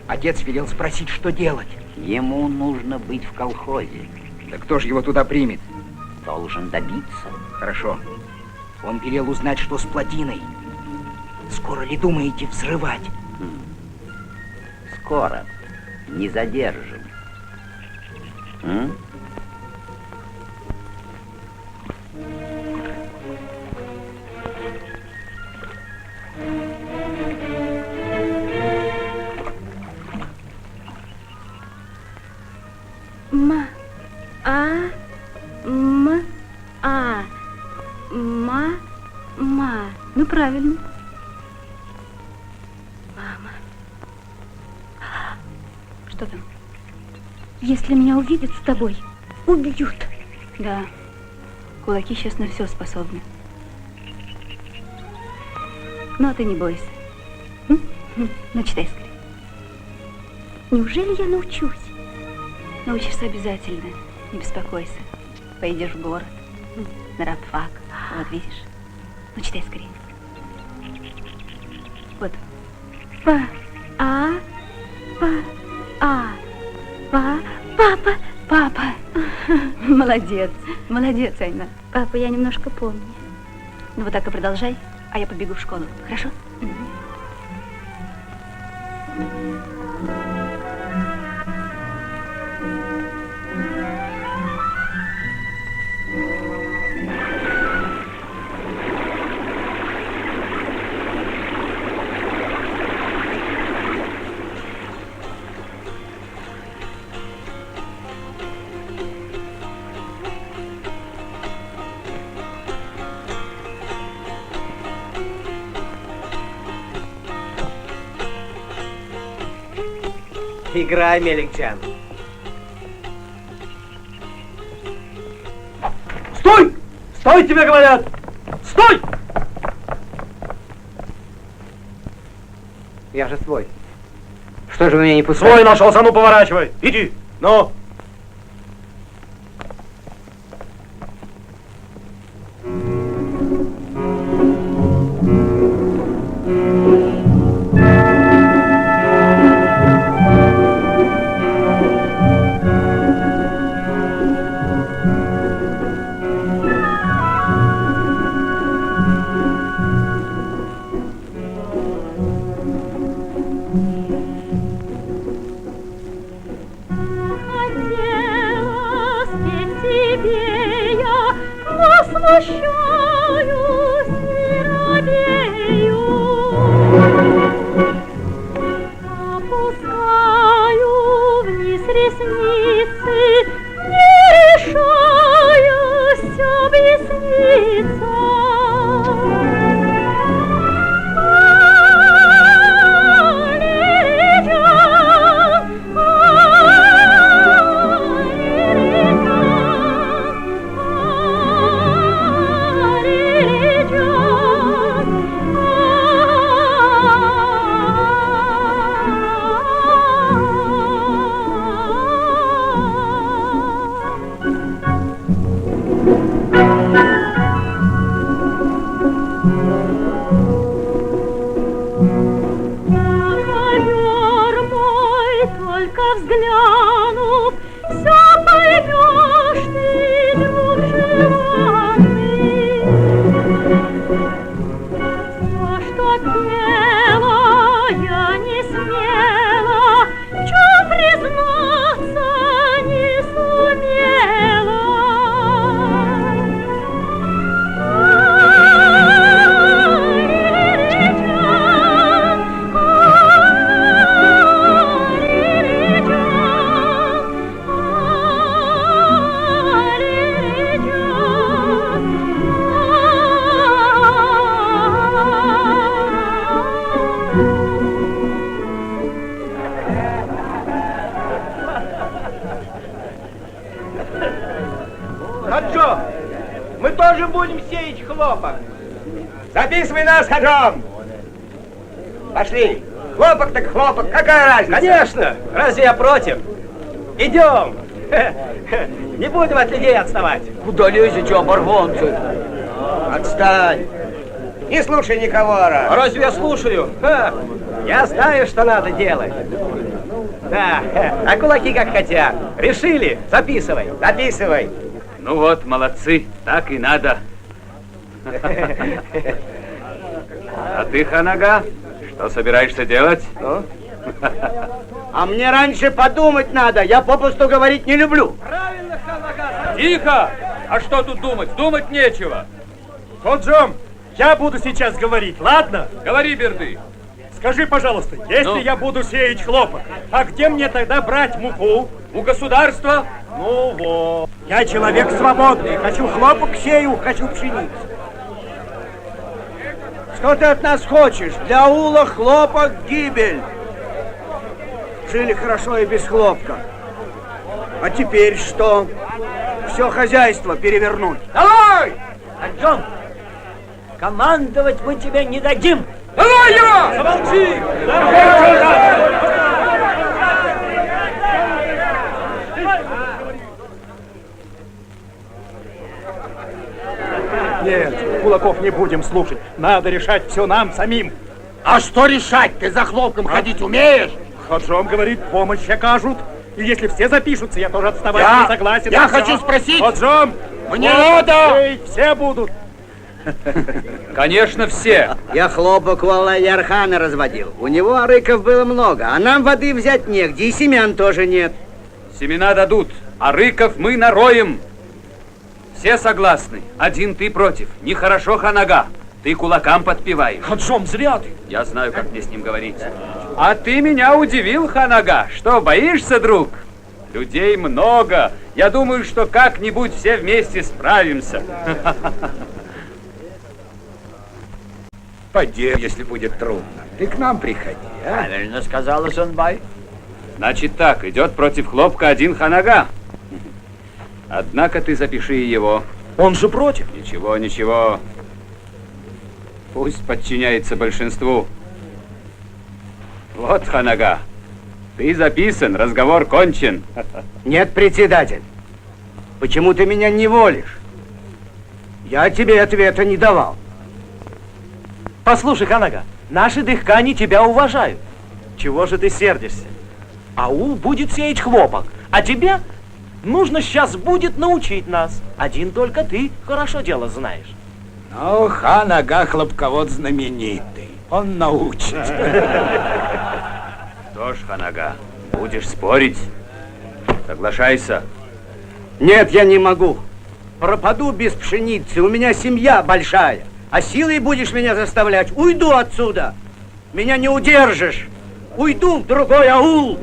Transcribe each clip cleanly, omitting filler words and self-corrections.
Отец велел спросить, что делать. Ему нужно быть в колхозе. Да кто же его туда примет? Должен добиться. Хорошо. Он велел узнать, что с плотиной. Скоро ли думаете взрывать? Скоро. Не задержим. Ну, правильно. Мама. Что там? Если меня увидят с тобой, убьют. Да, кулаки сейчас на все способны. Ну, а ты не бойся. Ну, читай скорее. Неужели я научусь? Научишься обязательно. Не беспокойся. Пойдешь в город, на рабфак. Вот видишь. Ну, читай скорее. Вот. Папа. Папа. Молодец. Молодец, Айна. Папа, я немножко помню. Ну, вот так и продолжай, а я побегу в школу. Хорошо? Играй, Меликчан. Стой! Стой, тебе говорят! Стой! Я же свой. Что же вы меня не пускаете? Свой нашелся, ну поворачивай. Иди, ну. смущаюсь и робею. Опускаю вниз ресницы, не решаюсь объясниться. Взглянув, все поймешь ты, друг желанный. Все, что пела, я не смела, в чем признаться не сумела. Хаджо, мы тоже будем сеять хлопок. Записывай нас, Хаджом. Пошли. Хлопок так хлопок, какая разница? Конечно, разве я против? Идем. Не будем от людей отставать. Куда лезете, оборванцы? Отстань. Не слушай никого, Ара. А разве я слушаю? Я знаю, что надо делать. Да, а кулаки как хотят. Решили? Записывай. Записывай. Ну вот, молодцы, так и надо. А ты, Ханага, что собираешься делать? Ну? А мне раньше подумать надо, я попусту говорить не люблю. Правильно, Ханага. Тихо! А что тут думать? Думать нечего. Ходжом, я буду сейчас говорить, ладно? Говори, Берды. Скажи, пожалуйста, если я буду сеять хлопок, а где мне тогда брать муку? У государства? Ну вот. Я человек свободный, хочу хлопок сею, хочу пшеницу. Что ты от нас хочешь? Для аула хлопок гибель. Жили хорошо и без хлопка. А теперь что? Все хозяйство перевернуть. Давай! Аджон, командовать мы тебе не дадим. Давай его! Замолчи! Нет, кулаков не будем слушать. Надо решать все нам самим. А что решать? Ты за хлопком ходить умеешь? Хаджом говорит, помощь окажут. И если все запишутся, я тоже отставать не согласен. Я хочу спросить. Хаджом! Мне надо! Все будут. Конечно, все. Я хлопок у Алла-Ярхана разводил. У него арыков было много, а нам воды взять негде, и семян тоже нет. Семена дадут, а рыков мы нароем. Все согласны. Один ты против. Нехорошо, Ханага. Ты кулакам подпеваешь. Хаджом, зря ты. Я знаю, как мне с ним говорить. А ты меня удивил, Ханага. Что, боишься, друг? Людей много. Я думаю, что как-нибудь все вместе справимся. Поди, если будет трудно. Ты к нам приходи, а? Правильно сказала Сонбай. Значит так, идет против хлопка один Ханага. Однако ты запиши его. Он же против. Ничего, ничего. Пусть подчиняется большинству. Вот, Ханага, ты записан, разговор кончен. Нет, председатель. Почему ты меня не волишь? Я тебе ответа не давал. Послушай, Ханага, наши дыхкани тебя уважают. Чего же ты сердишься? Аул будет сеять хлопок, а тебе нужно сейчас будет научить нас. Один только ты хорошо дело знаешь. Ну, Ханага хлопковод знаменитый. Он научит. Что ж, Ханага, будешь спорить? Соглашайся. Нет, я не могу. пропаду без пшеницы, у меня семья большая. А силой будешь меня заставлять, уйду отсюда. Меня не удержишь. Уйду в другой аул.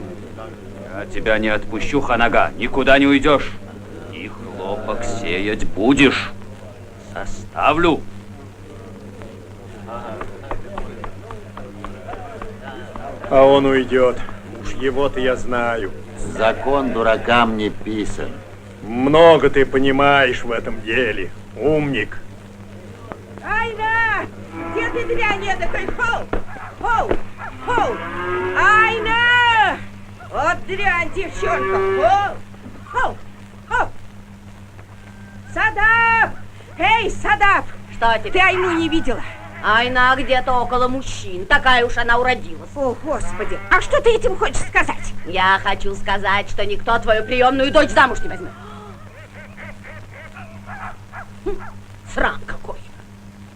Я тебя не отпущу, Ханага, никуда не уйдешь. И хлопок сеять будешь. Составлю. А он уйдет. Уж его-то я знаю. Закон дуракам не писан. Много ты понимаешь в этом деле, умник. Айна! Где ты, дрянь эдакой? Хоу! Хоу! Хоу! Айна! Вот дрянь, девчонка! Хоу! Хоу! Хоу! Садап! Эй, Садап! Что тебе? Ты Айну не видела? Айна где-то около мужчин. Такая уж она уродилась. О, Господи! А что ты этим хочешь сказать? Я хочу сказать, что никто твою приемную дочь замуж не возьмет. Срам какой!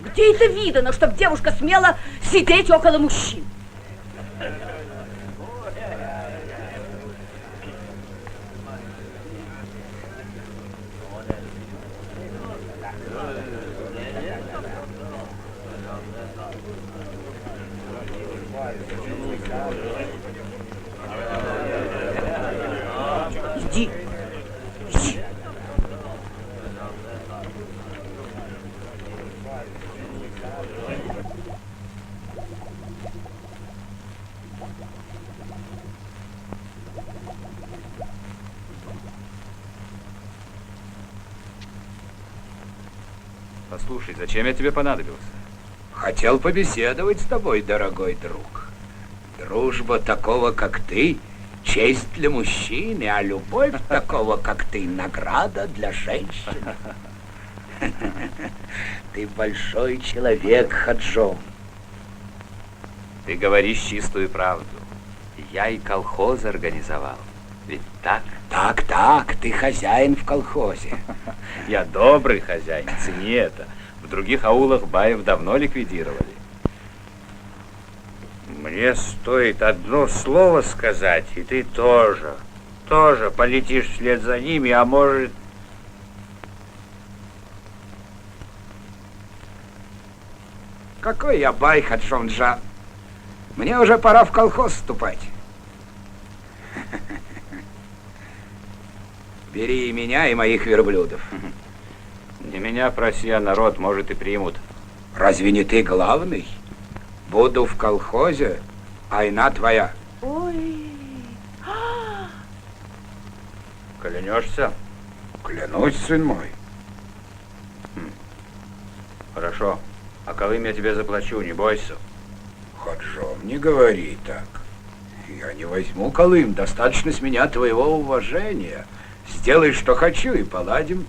Где это видано, чтоб девушка смела сидеть около мужчин? Иди. Иди. Послушай, зачем я тебе понадобился? Хотел побеседовать с тобой, дорогой друг. Дружба такого, как ты, честь для мужчины, а любовь такого, как ты, награда для женщины. Ты большой человек, Хаджом. Ты говоришь чистую правду. Я и колхоз организовал. Ведь так? Так, ты хозяин в колхозе. Я добрый хозяин, цени это. В других аулах баев давно ликвидировали. Мне стоит одно слово сказать, и ты тоже полетишь вслед за ними, а может... Какой я бай, Хаджом-джан. Мне уже пора в колхоз вступать. Бери и меня, и моих верблюдов. Не меня проси, а народ, может, и примут. Разве не ты главный? Буду в колхозе, Айна твоя. Ой. Клянешься? Клянусь, сын мой. Хорошо. А колым я тебе заплачу, не бойся. Хаджом, не говори так. Я не возьму колым, достаточно с меня твоего уважения. Сделай, что хочу, и поладим.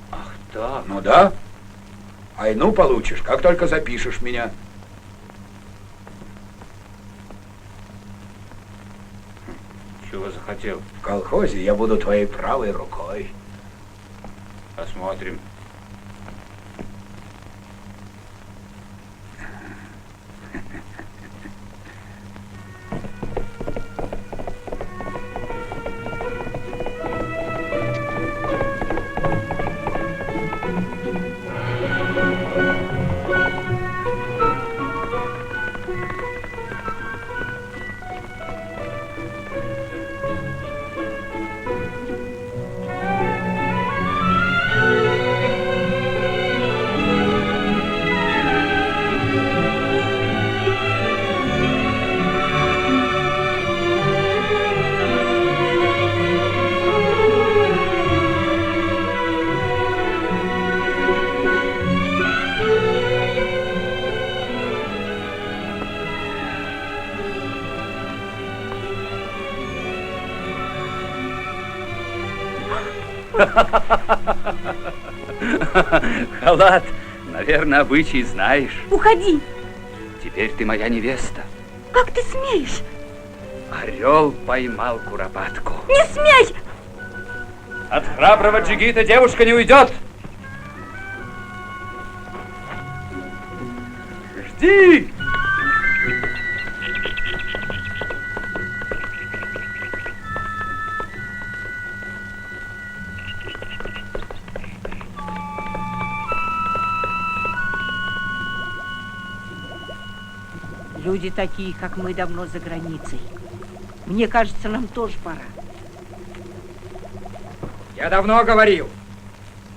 Ах так. Ну да. Айну получишь, как только запишешь меня. Чего захотел? В колхозе я буду твоей правой рукой. Посмотрим. Халат, наверное, обычай знаешь. Уходи. Теперь ты моя невеста. Как ты смеешь? Орел поймал куропатку. Не смей! От храброго джигита девушка не уйдет. Жди! Люди такие, как мы, давно за границей. Мне кажется, нам тоже пора. Я давно говорил.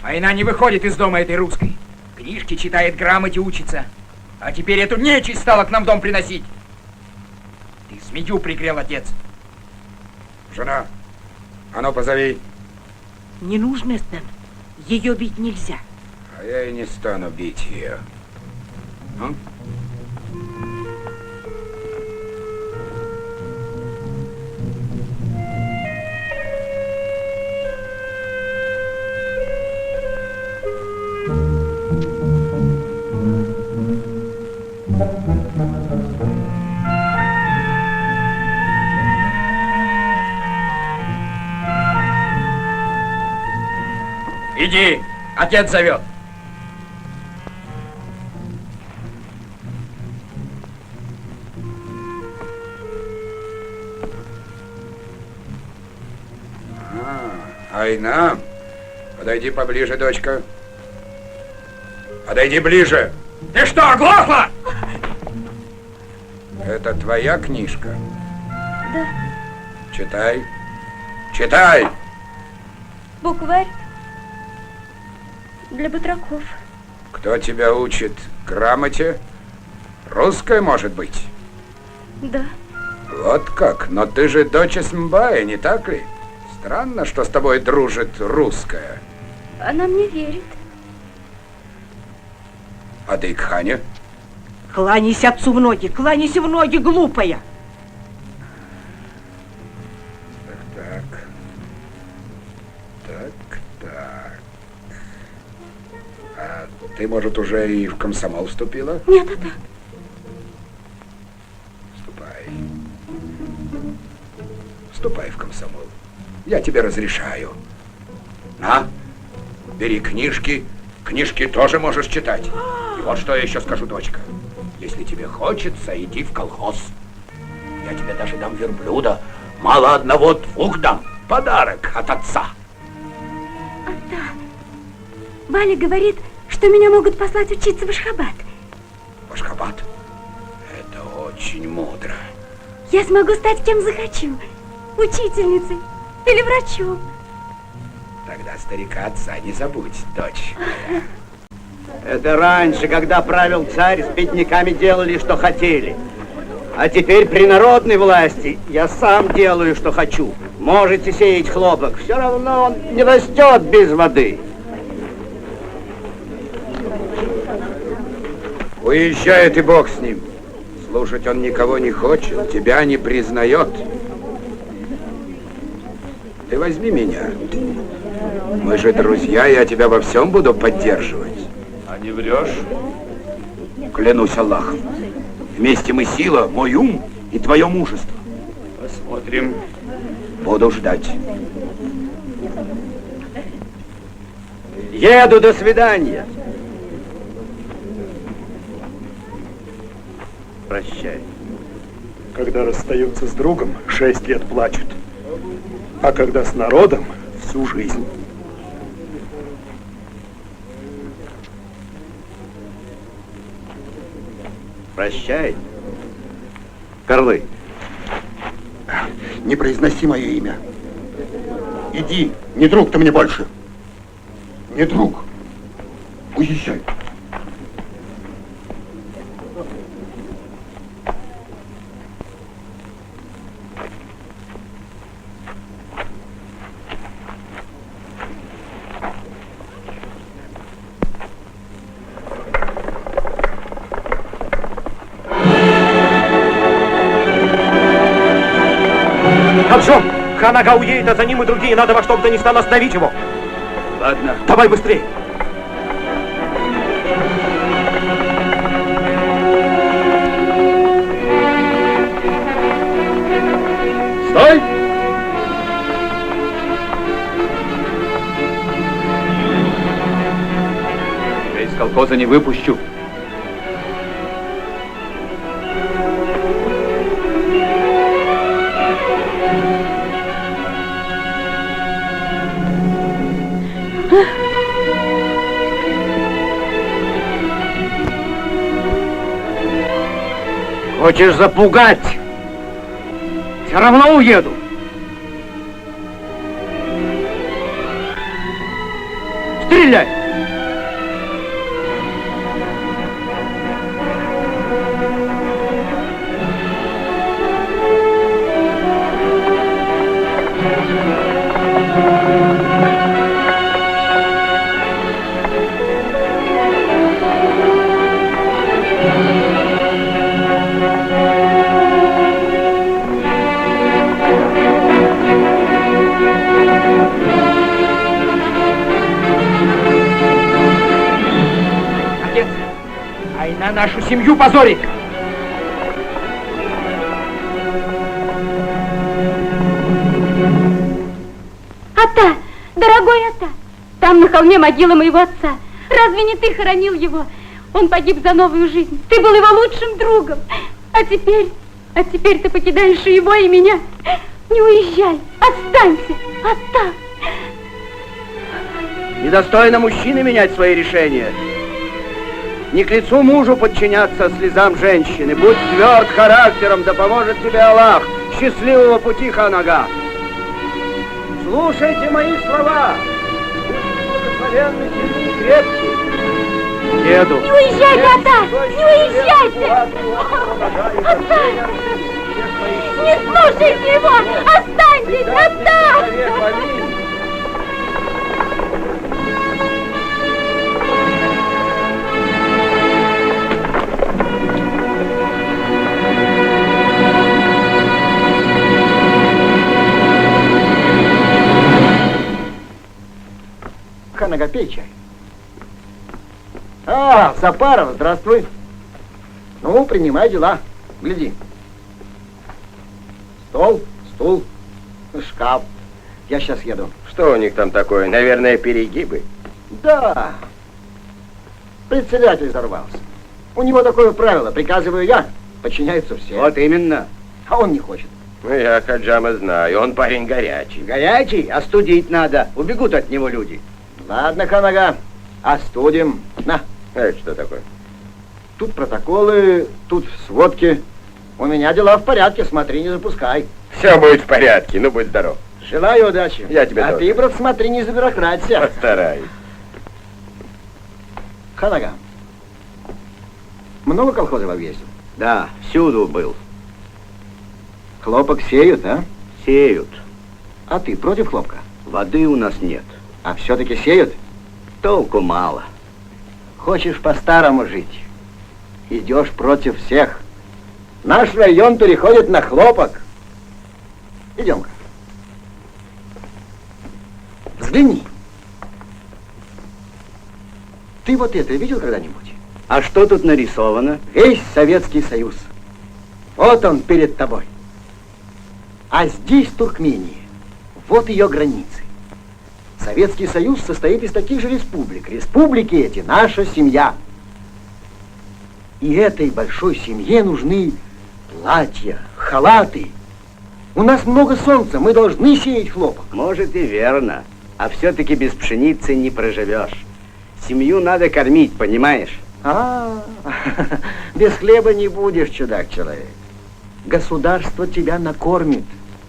Война не выходит из дома этой русской. Книжки читает, грамоте учится. А теперь эту нечисть стала к нам в дом приносить. Ты змею пригрел, отец. Жена, а ну позови. Не нужно, Стэн. Ее бить нельзя. А я и не стану бить ее. А? Иди, отец зовет. Айна, подойди поближе, дочка. Подойди ближе. Ты что, оглохла? Это твоя книжка? Да. Читай. Читай. Букварь для батраков. Кто тебя учит грамоте? Русская, может быть? Да. Вот как? Но ты же дочь Смбая, не так ли? Странно, что с тобой дружит русская. Она мне верит. А ты к Хане? Кланяйся отцу в ноги, кланяйся в ноги, глупая. Так. А ты, может, уже и в комсомол вступила? Нет, это... Вступай в комсомол. Я тебе разрешаю. На, бери книжки. Книжки тоже можешь читать. И вот что я еще скажу, дочка. Если тебе хочется, иди в колхоз. Я тебе даже дам верблюда. Мало одного, двух дам. Подарок от отца. Да. Валя говорит, что меня могут послать учиться в Ашхабад. В Ашхабад? Это очень мудро. Я смогу стать кем захочу. Учительницей или врачом. Тогда старика отца не забудь, дочь моя. Это раньше, когда правил царь, с бедняками делали, что хотели. А теперь при народной власти я сам делаю, что хочу. Можете сеять хлопок, все равно он не растет без воды. Уезжает и Бог с ним. Слушать он никого не хочет, тебя не признает. Ты возьми меня. Мы же друзья, я тебя во всем буду поддерживать. А не врешь? Клянусь Аллахом. Вместе мы сила, мой ум и твое мужество. Посмотрим. Буду ждать. Еду, до свидания. Прощай. Когда расстаются с другом, 6 лет плачут. А когда с народом, всю жизнь. Прощай. Карлы. Не произноси мое имя. Иди, не друг ты мне больше. Не друг. Уезжай. Отжон! Ханага уедет, а за ним и другие. Надо во что бы то ни стало остановить его. Ладно. Давай быстрее. Стой! Я из колхоза не выпущу. Хочешь запугать? Все равно уеду. Стреляй! Война нашу семью позорит. Ата, дорогой Ата, там на холме могила моего отца. Разве не ты хоронил его? Он погиб за новую жизнь. Ты был его лучшим другом. А теперь ты покидаешь и его, и меня. Не уезжай, останься, Ата. Недостойно мужчины менять свои решения. Не к лицу мужу подчиняться слезам женщины. Будь тверд характером, да поможет тебе Аллах. Счастливого пути, Ханага. Слушайте мои слова. Будьте благословенны, сильны и крепки. Еду. Не уезжайте, Ата! Не уезжайте! Ата! Не слушайте его! Останьтесь, Ата! Ханага, пей чай. А, Сапаров, здравствуй. Ну, принимай дела. Гляди. Стол, стул, шкаф. Я сейчас еду. Что у них там такое? Наверное, перегибы. Да. Председатель взорвался. У него такое правило. Приказываю я, подчиняются все. Вот именно. А он не хочет. Ну, я Хаджама знаю. Он парень горячий. Горячий? Остудить надо. Убегут от него люди. Ладно, Ханага, остудим. На. Это что такое? Тут протоколы, тут сводки. У меня дела в порядке, смотри, не запускай. Все будет в порядке, ну будь здоров. Желаю удачи. Я тебе А тоже. ты, брат, смотри, не забюрократься. Постараюсь. Ханага, много колхозов объездил? Да, всюду был. Хлопок сеют, а? Сеют. А ты против хлопка? Воды у нас нет. А все-таки сеют? Толку мало. Хочешь по-старому жить? Идешь против всех. Наш район переходит на хлопок. Идем-ка. Взгляни. Ты вот это видел когда-нибудь? А что тут нарисовано? Весь Советский Союз. Вот он перед тобой. А здесь Туркмения. Вот ее границы. Советский Союз состоит из таких же республик. Республики эти — наша семья. И этой большой семье нужны платья, халаты. У нас много солнца, мы должны сеять хлопок. Может и верно. А все-таки без пшеницы не проживешь. Семью надо кормить, понимаешь? Без хлеба не будешь, чудак-человек. Государство тебя накормит,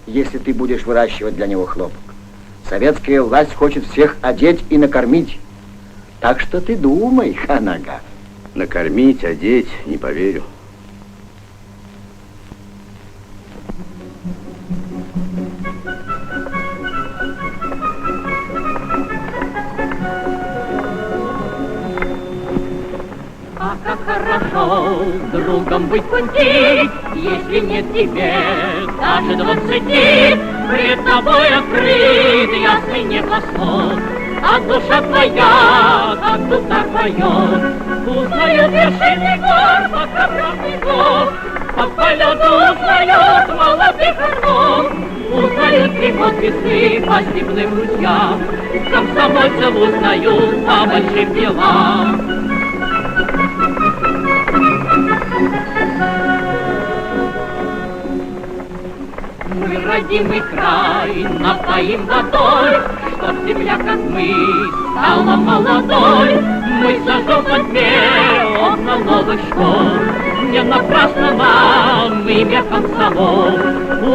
если ты будешь выращивать для него хлопок. Советская власть хочет всех одеть и накормить. Так что ты думай, Ханага. Накормить, одеть, не поверю. А как хорошо другом быть в пути, если нет тебе даже 20. Пред тобой открыт ясный небосвод, а душа твоя, как душа поет, узнают вершины гор, по коврам снегов, по полету узнают молодых орлов, узнают приход весны по степным ручьям, комсомольцев узнают по большим делам. Мы родимый край напоим водой, чтоб земля, как мы, стала молодой. Мы зажжем во тьме окна новых школ, Не напрасно нам имя комсомол.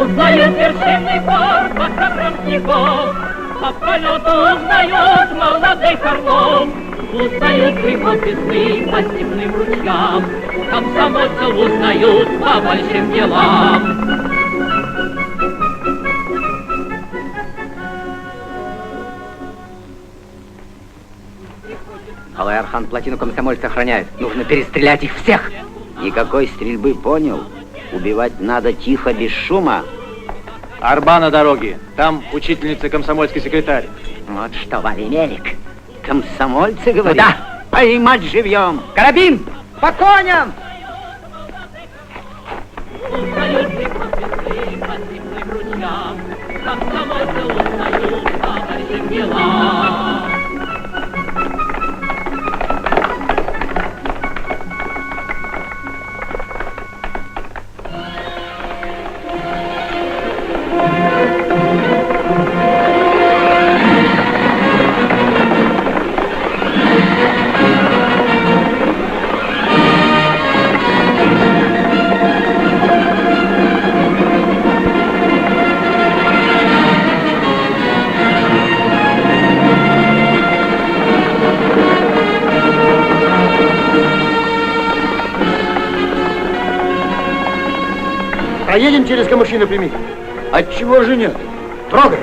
Узнают вершинный порт фотографников, по полету узнают молодых орлов, узнают приход весны по степным ручьям, комсомольцев узнают по большим делам. Алай-Архан плотину комсомольцы охраняют. Нужно перестрелять их всех. Никакой стрельбы, понял? Убивать надо тихо, без шума. Арба на дороге. Там учительница комсомольский секретарь. Вот что, Валимелик, комсомольцы, говорит? Да. Поймать живьем. Карабин! По коням! Узнают приход весны по степным ручьям, комсомольцев узнают по большим делам. Поедем через камыши напрямик. Отчего же нет? Трогай.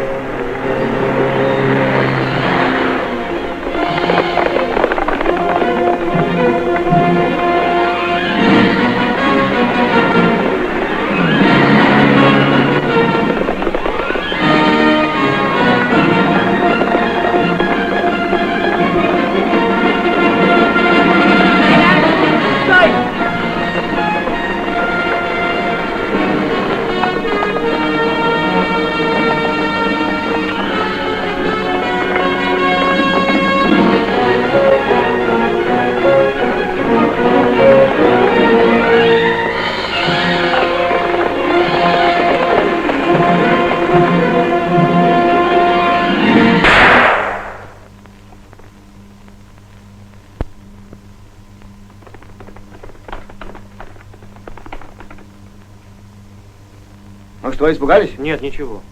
Ну что, испугались? Нет, ничего.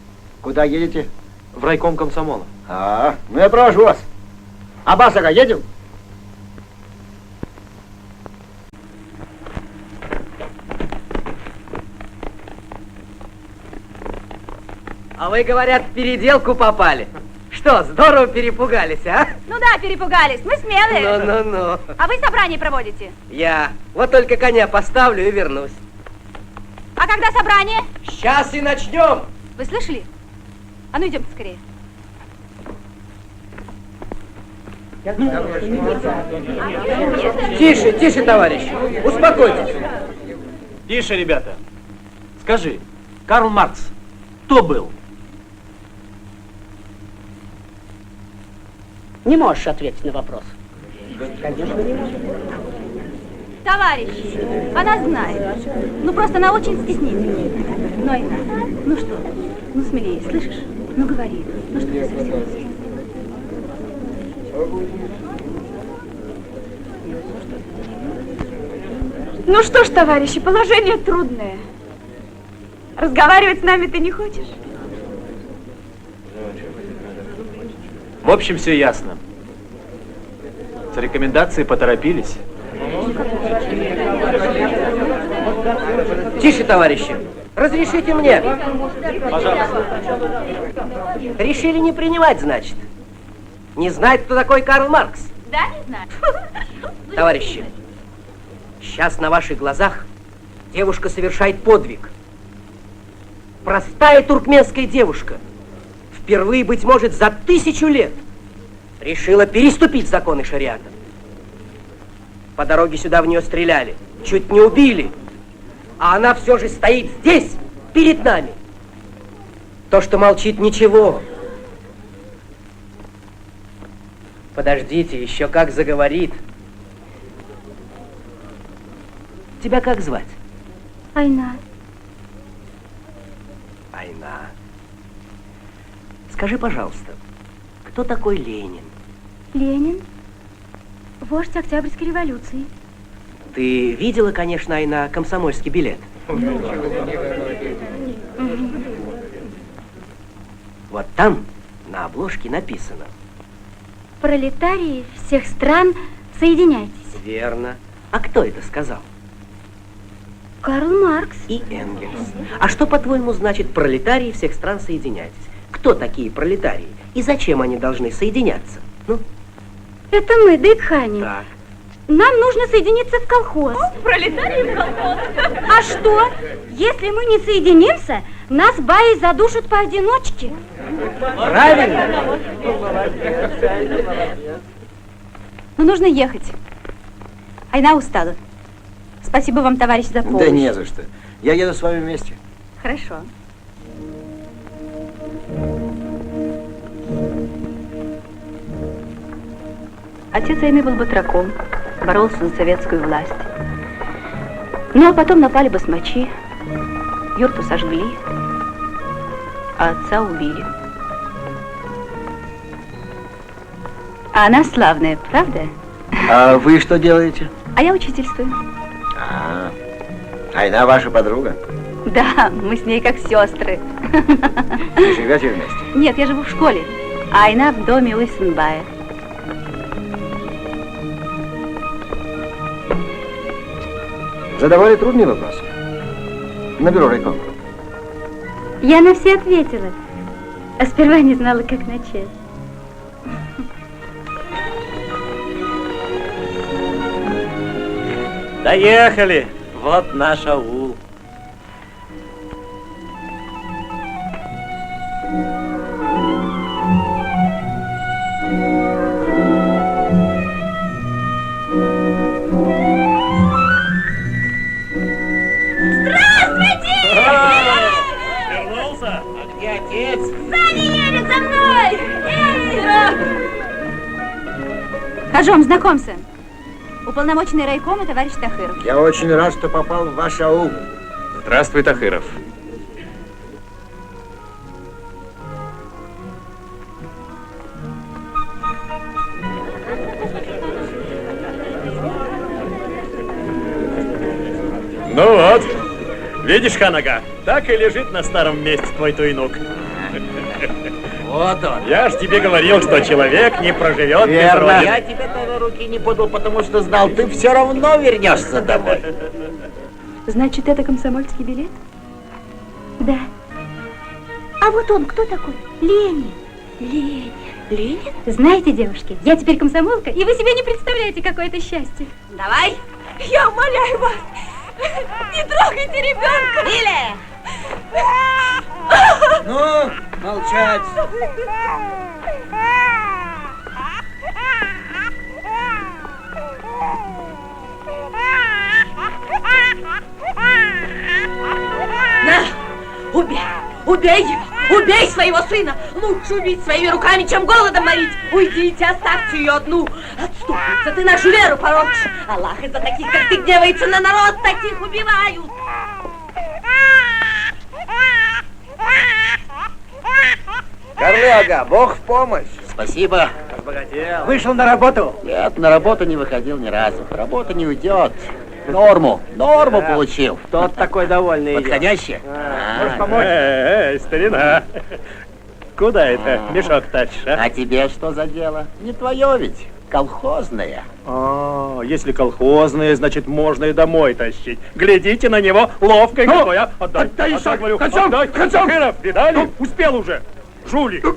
Куда едете? В райком комсомола. Ну я провожу вас. Аббас ага, едем? А вы, говорят, в переделку попали. Что, здорово перепугались, а? Ну да, перепугались. Мы смелые. Ну-ну-ну. А вы собрание проводите? Я. Вот только коня поставлю и вернусь. А когда собрание? Сейчас и начнем. Вы слышали? А ну идемте скорее. Тише, тише, товарищи. Успокойтесь. Тише, ребята. Скажи, Карл Маркс кто был? Не можешь ответить на вопрос. Конечно, не можешь. Товарищи, она знает. Ну, просто она очень стеснительная. Ной, ну что? Ну, смелее, слышишь? Ну, говори. Ну, что ты совсем... Ну что ж, товарищи, положение трудное. Разговаривать с нами ты не хочешь? В общем, все ясно. С рекомендацией поторопились. Тише, товарищи. Разрешите мне. Пожалуйста. Решили не принимать, значит. Не знать, кто такой Карл Маркс. Да, не знаю. Товарищи, сейчас на ваших глазах девушка совершает подвиг. Простая туркменская девушка, впервые, быть может, за 1000 лет, решила переступить законы шариата. По дороге сюда в нее стреляли, чуть не убили, а она все же стоит здесь, перед нами. То, что молчит, ничего. Подождите, еще как заговорит. Тебя как звать? Айна. Айна. Скажи, пожалуйста, кто такой Ленин? Ленин? Вождь Октябрьской революции. Ты видела, конечно, Айна, комсомольский билет? Вот там на обложке написано. Пролетарии всех стран, соединяйтесь. Верно. А кто это сказал? Карл Маркс. И Энгельс. А что, по-твоему, значит пролетарии всех стран, соединяйтесь? Кто такие пролетарии? И зачем они должны соединяться? Ну? Это мы, Дыхани. Так. Нам нужно соединиться в колхоз. Пролетарии в колхоз. А что? Если мы не соединимся, нас баи задушат поодиночке. Правильно. Но нужно ехать. Айна устала. Спасибо вам, товарищ, за помощь. Да не за что. Я еду с вами вместе. Хорошо. Отец Айны был батраком, боролся за советскую власть. Ну, а потом напали басмачи, юрту сожгли, а отца убили. А она славная, правда? А вы что делаете? А я учительствую. Айна ваша подруга? Да, мы с ней как сестры. Вы живете вместе? Нет, я живу в школе, а Айна в доме у Исенбая. Задавали трудные вопросы? На бюро райкома. Я на все ответила, а сперва не знала, как начать. Доехали! Вот наш аул. Вернулся? А где отец? Сзади едет за мной! Хожом, знакомься. Уполномоченный райкома товарищ Тахыров. Я очень рад, что попал в ваш аул. Здравствуй, Тахыров. Ну вот, видишь, Ханага, так и лежит на старом месте твой туйнук. Вот он. Я ж тебе говорил, что человек не проживет без Верно. родины. Я тебе тогда руки не подал, потому что знал, ты все равно вернешься домой. Значит, это комсомольский билет? Да. А вот он кто такой? Ленин. Ленин. Ленин? Знаете, девушки, я теперь комсомолка, и вы себе не представляете, какое это счастье. Давай, я умоляю вас, не трогайте ребенка. Лиля! Ну, молчать. На, убей, убей его, убей своего сына. Лучше убить своими руками, чем голодом морить. Уйдите, оставьте ее одну. Отступница, ты нашу веру порочишь. Аллах из-за таких, как ты, гневается на народ, таких убивают. Корляга, Бог в помощь. Спасибо. Разбогател. Вышел на работу? Нет, на работу не выходил ни разу. Работа не уйдет. Норму получил. Тот такой довольный. Подходящий? Можешь помочь? Старина. Куда это мешок тащишь, а? А тебе что за дело? Не твое ведь, колхозное. А, если колхозное, значит, можно и домой тащить. Глядите на него, ловко и какой, а? Отдай, говорю, отдай. Тахыров, видали? Успел уже. Жулик.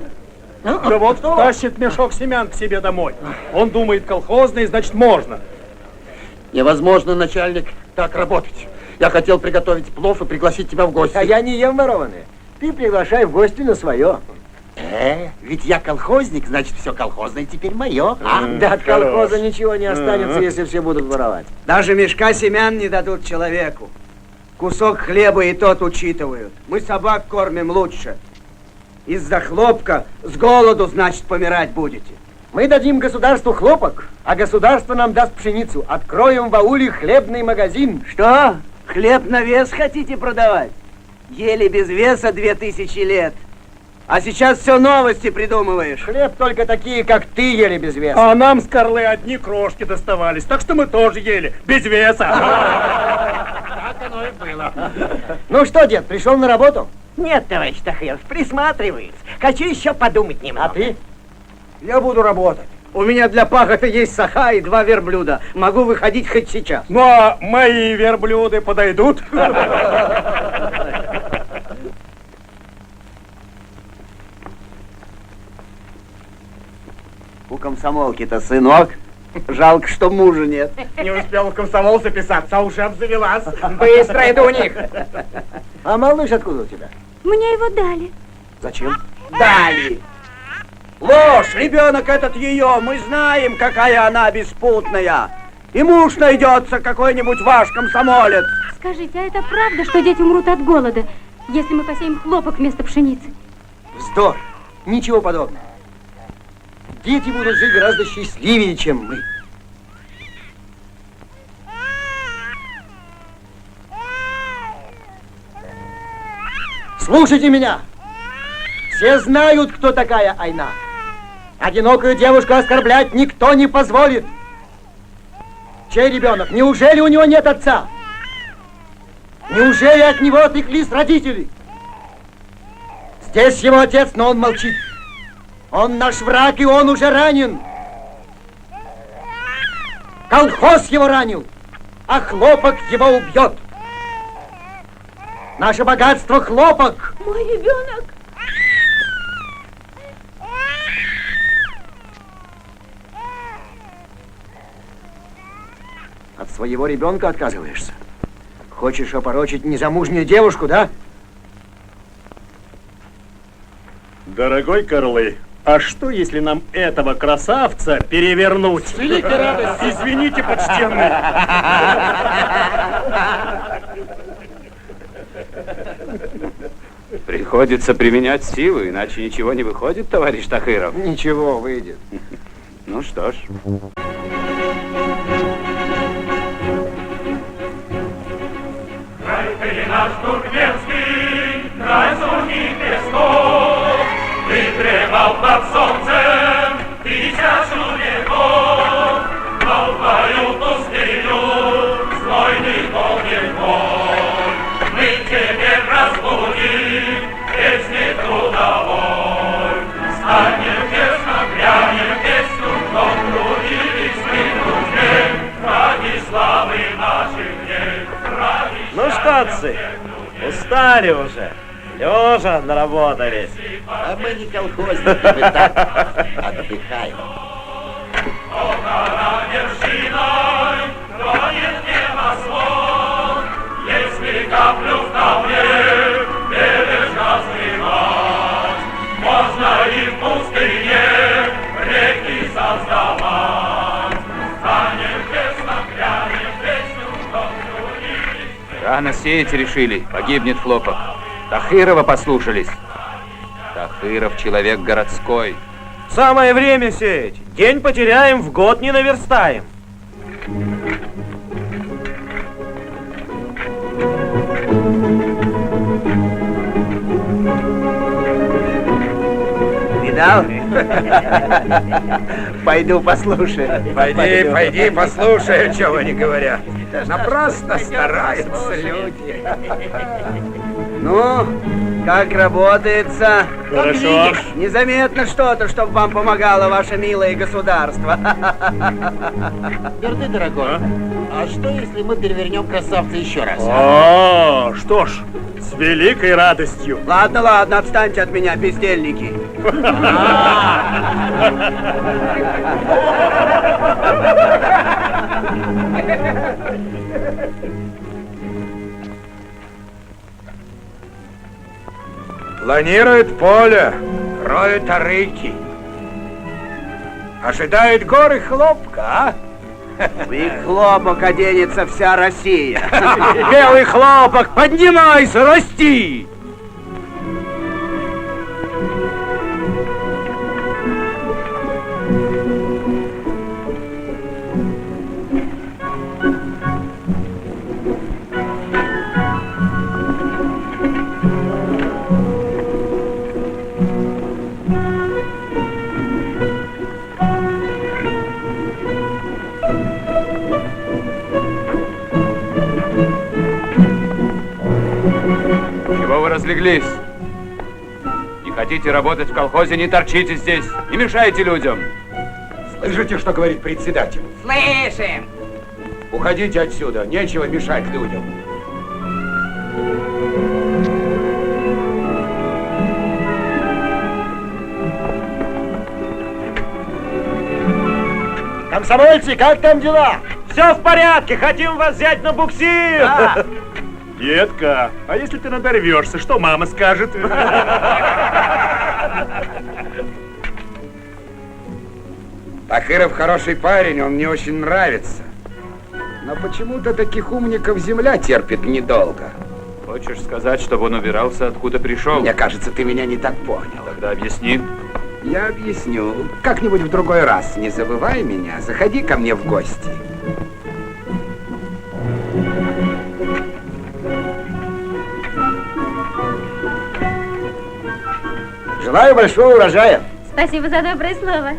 Да вот тащит мешок семян к себе домой. Он думает, колхозный, значит, можно. Невозможно, начальник, так работать. Я хотел приготовить плов и пригласить тебя в гости. А я не ем ворованное. Ты приглашай в гости на свое. Ведь я колхозник, значит, все колхозное теперь мое. Да от колхоза ничего не останется, если все будут воровать. Даже мешка семян не дадут человеку. Кусок хлеба и тот учитывают. Мы собак кормим лучше. Из-за хлопка с голоду, значит, помирать будете. Мы дадим государству хлопок, а государство нам даст пшеницу. Откроем в ауле хлебный магазин. Что? Хлеб на вес хотите продавать? Ели без веса 2000 лет. А сейчас все новости придумываешь. Хлеб только такие, как ты, ели без веса. А нам с Карлой одни крошки доставались, так что мы тоже ели без веса. Так оно и было. Ну что, дед, пришел на работу? Нет, товарищ Тахиров, присматривается. Хочу еще подумать немного. А ты? Я буду работать. У меня для пахоты есть саха и 2 верблюда. Могу выходить хоть сейчас. Ну а мои верблюды подойдут? У комсомолки-то сынок. Жалко, что мужа нет. Не успел в комсомол записаться, а уже обзавелась. Быстро это у них. А малыш откуда у тебя? Мне его дали. Зачем? Дали. Ложь, ребенок этот ее. Мы знаем, какая она беспутная. И муж найдется какой-нибудь ваш комсомолец. Скажите, а это правда, что дети умрут от голода, если мы посеем хлопок вместо пшеницы? Вздор. Ничего подобного. Дети будут жить гораздо счастливее, чем мы. Слушайте меня! Все знают, кто такая Айна. Одинокую девушку оскорблять никто не позволит. Чей ребенок? Неужели у него нет отца? Неужели от него отреклись родители? Здесь его отец, но он молчит. Он наш враг, и он уже ранен. Колхоз его ранил, а хлопок его убьет. Наше богатство — хлопок. Мой ребенок. От своего ребенка отказываешься? Хочешь опорочить незамужнюю девушку, да? Дорогой Карлы, а что, если нам этого красавца перевернуть? С великой радостью. Извините, почтенный. Приходится применять силу, иначе ничего не выходит, товарищ Тахиров. Ничего, выйдет. Ну что ж. Край ты наш тургенский, край сухих песков, выдремал под солнцем 1000 веков, но в твою пустыню знойный полдень мой. Мы теперь разбудим песни трудовой, станем тесно, грянем песню, но трудились мы нужней, ради славы наших дней, ради. Ну что, отцы, устали уже, лежа наработались. А мы не колхозники, мы так отдыхаем. Вершиной тронет небосвод, если каплю в камне бережно сливать, можно и в пустыне реки создавать. Станем тесно, грянем песню, что трудились. Рано сеять решили, погибнет хлопок. Тахирова послушались. Тахиров человек городской. Самое время сеять. День потеряем, в год не наверстаем. Видал? Пойду послушаю. Пойди, послушай, чего они говорят. Напрасно стараются люди. Ну, как работается? Хорошо. Незаметно что-то, чтобы вам помогало ваше милое государство. Верды, дорогой, а что, если мы перевернем красавца еще раз? О, что ж, с великой радостью. Ладно, ладно, отстаньте от меня, бездельники. Планируют поле, роют арыки. Ожидают горы хлопка, а? В их хлопок оденется вся Россия. Белый хлопок, поднимайся, расти! Зажглись. Не хотите работать в колхозе, не торчите здесь. Не мешайте людям. Слышите, что говорит председатель? Слышим! Уходите отсюда, нечего мешать людям. Комсомольцы, как там дела? Все в порядке, хотим вас взять на буксир. Детка, а если ты надорвешься, что мама скажет? Тахиров хороший парень, он мне очень нравится. Но почему-то таких умников земля терпит недолго. Хочешь сказать, чтобы он убирался, откуда пришел? Мне кажется, ты меня не так понял. Тогда объясни. Я объясню. Как-нибудь в другой раз. Не забывай меня. Заходи ко мне в гости. Желаю большого урожая. Спасибо за доброе слово.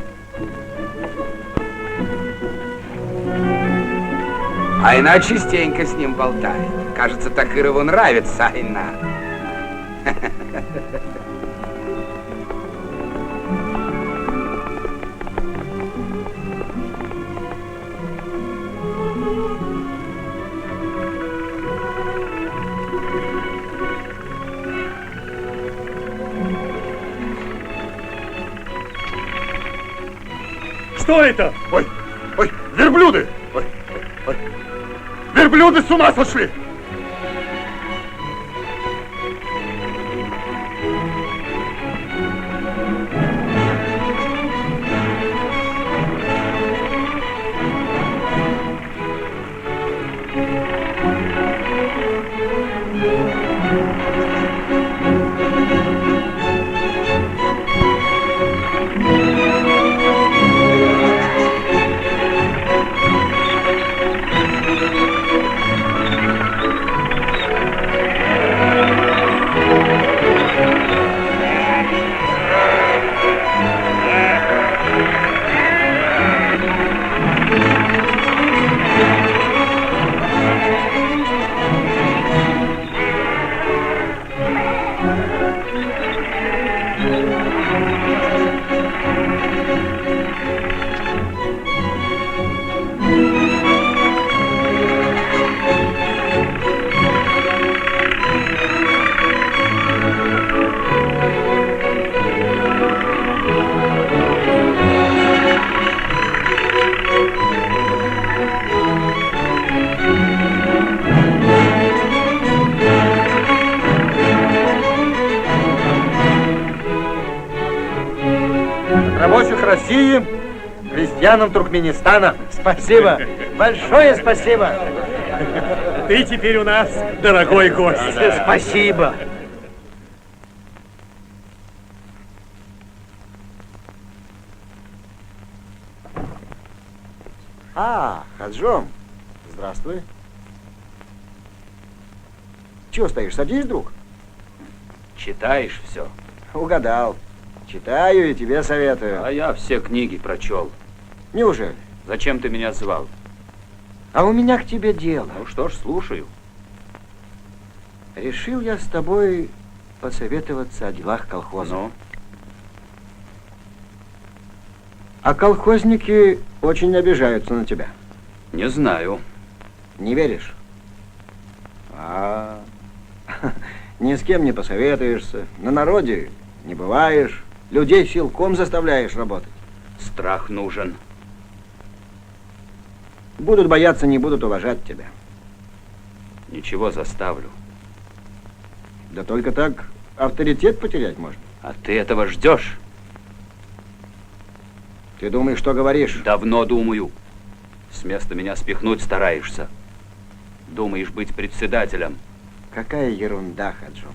Айна частенько с ним болтает. Кажется, Тахирову нравится Айна. Что это? Ой, ой, верблюды! Ой, ой. Верблюды с ума сошли! Рабочих России, крестьянам Туркменистана. Спасибо. Большое спасибо. Ты теперь у нас дорогой гость. Спасибо. Хаджом, здравствуй. Чего стоишь? Садись, друг. Читаешь все. Угадал. Читаю и тебе советую. А я все книги прочел. Неужели? Зачем ты меня звал? А у меня к тебе дело. Ну что ж, слушаю. Решил я с тобой посоветоваться о делах колхоза. Ну? А колхозники очень обижаются на тебя. Не знаю. Не веришь? Ни с кем не посоветуешься. На народе не бываешь. Людей силком заставляешь работать. Страх нужен. Будут бояться, не будут уважать тебя. Ничего, заставлю. Да только так авторитет потерять можно. А ты этого ждешь? Ты думаешь, что говоришь? Давно думаю. С места меня спихнуть стараешься. Думаешь быть председателем. Какая ерунда, Хаджон.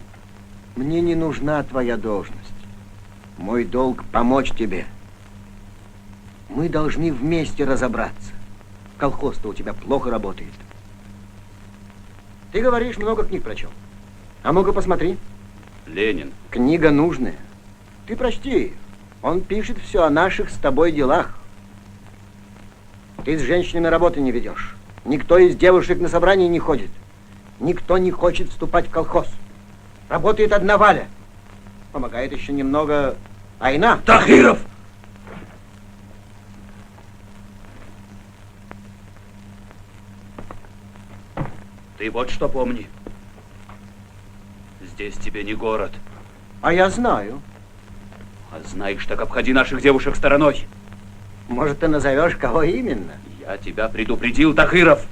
Мне не нужна твоя должность. Мой долг помочь тебе. Мы должны вместе разобраться. Колхоз-то у тебя плохо работает. Ты говоришь, много книг прочел. А ну-ка посмотри. Ленин. Книга нужная. Ты прочти. Он пишет все о наших с тобой делах. Ты с женщинами работы не ведешь. Никто из девушек на собрании не ходит. Никто не хочет вступать в колхоз. Работает одна Валя. Помогает еще немного Айна. Тахиров! Ты вот что помни. Здесь тебе не город. А я знаю. А знаешь, так обходи наших девушек стороной. Может, ты назовешь, кого именно? Я тебя предупредил, Тахиров.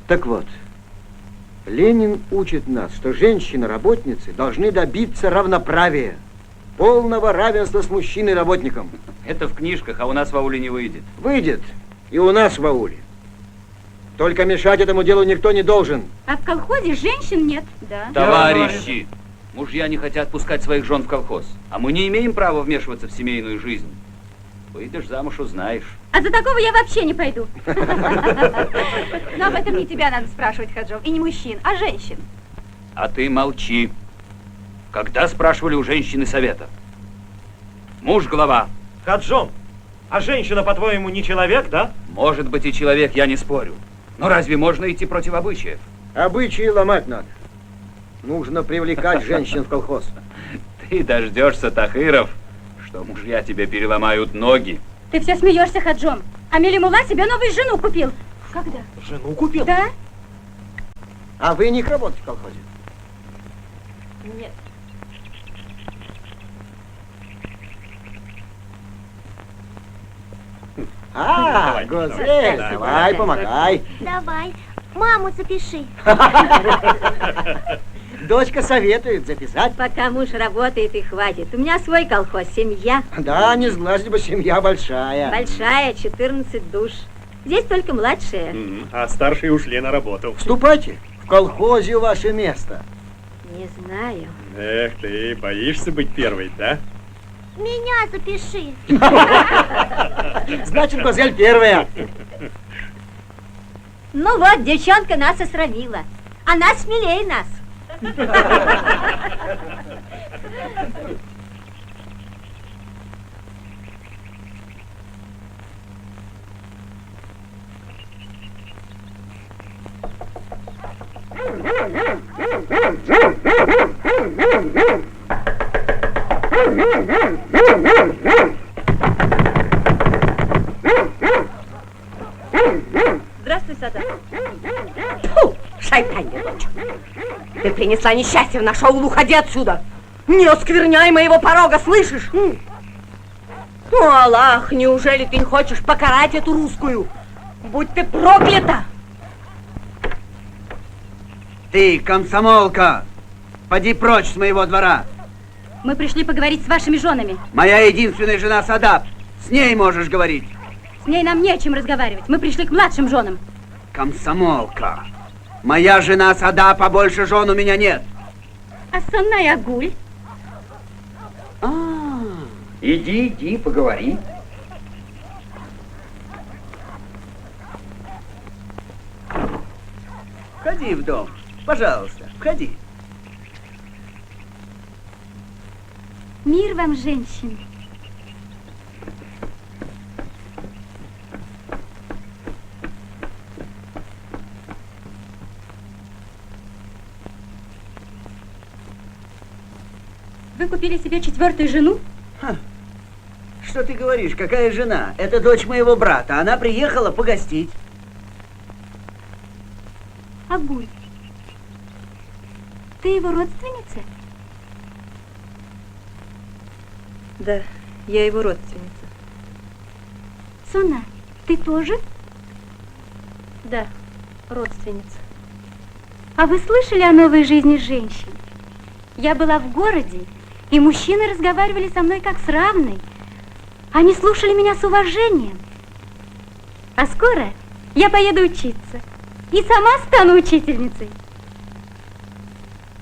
Так вот, Ленин учит нас, что женщины-работницы должны добиться равноправия, полного равенства с мужчиной-работником. Это в книжках, а у нас в ауле не выйдет. Выйдет. И у нас в ауле. Только мешать этому делу никто не должен. А в колхозе женщин нет, да? Товарищи, мужья не хотят пускать своих жен в колхоз, а мы не имеем права вмешиваться в семейную жизнь. Выйдешь замуж, узнаешь. А за такого я вообще не пойду. Но об этом не тебя надо спрашивать, Хаджом, и не мужчин, а женщин. А ты молчи. Когда спрашивали у женщины совета? Муж глава. Хаджом, а женщина, по-твоему, не человек, да? Может быть и человек, я не спорю. Но разве можно идти против обычаев? Обычаи ломать надо. Нужно привлекать женщин в колхоз. Ты дождешься, Тахиров, что мужья тебе переломают ноги. Ты все смеешься, Хаджом. А Мелимула себе новую жену купил. Когда? Жену купил? Да. А вы не работаете в колхозе? Нет. Гузель, давай, помогай. Давай. Маму запиши. Дочка советует записать. Пока муж работает и хватит. У меня свой колхоз, семья. Да, не сглазить бы, семья большая. Большая, 14 душ. Здесь только младшие. А старшие ушли на работу. Вступайте. В колхозе ваше место. Не знаю. Эх, ты боишься быть первой, да? Меня запиши. Значит, Гузель первая. Ну вот, девчонка нас осрамила. Она смелее нас. Здравствуй, Садат. Фу, шайтанья дочь. Ты принесла несчастье в наш аул, уходи отсюда. Не оскверняй моего порога, слышишь? О, Аллах, неужели ты не хочешь покарать эту русскую? Будь ты проклята! Ты, комсомолка, поди прочь с моего двора. Мы пришли поговорить с вашими женами. Моя единственная жена Садат. С ней можешь говорить. С ней нам не о чем разговаривать. Мы пришли к младшим женам. Комсомолка. Моя жена Садат, а больше жен у меня нет. А сонная Агуль? Иди, поговори. Входи в дом. Пожалуйста, входи. Мир вам, женщины. Вы купили себе 4-ю жену? Что ты говоришь? Какая жена? Это дочь моего брата. Она приехала погостить. Агуль, ты его родственница? Да, я его родственница. Сона, ты тоже? Да, родственница. А вы слышали о новой жизни женщин? Я была в городе, и мужчины разговаривали со мной как с равной. Они слушали меня с уважением. А скоро я поеду учиться. И сама стану учительницей.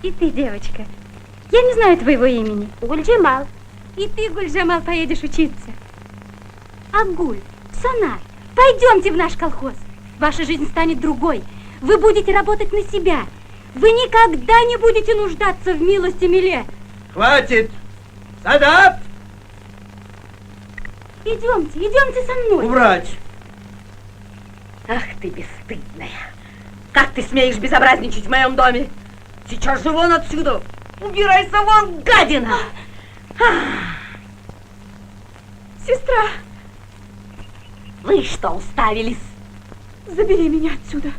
И ты, девочка. Я не знаю твоего имени. Гульджамал. И ты, Гульджамал, поедешь учиться. Агуль, Сонар, пойдемте в наш колхоз. Ваша жизнь станет другой. Вы будете работать на себя. Вы никогда не будете нуждаться в милости Миле. Хватит! Садап! Идемте, идемте со мной. Убрать! Ах ты бесстыдная! Как ты смеешь безобразничать в моем доме? Сейчас же вон отсюда! Убирайся вон, гадина! Сестра! Вы что, уставились? Забери меня отсюда.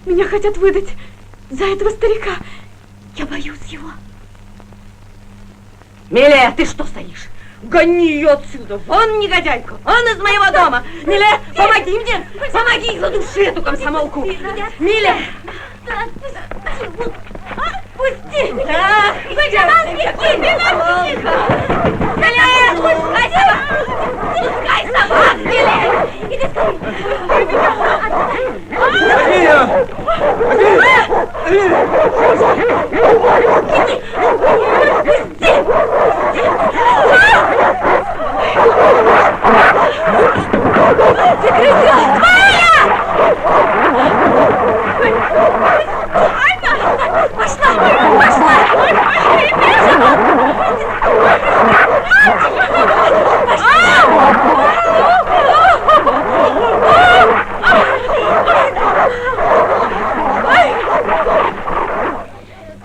Меня хотят выдать за этого старика. Я боюсь его. Миле, ты что стоишь? Гони ее отсюда! Вон, негодяйка! Вон из моего дома! Миле, помоги мне! Помоги, задуши эту комсомолку! Миле! Пусти! Да, Миле, пускай собак, Миле! Иди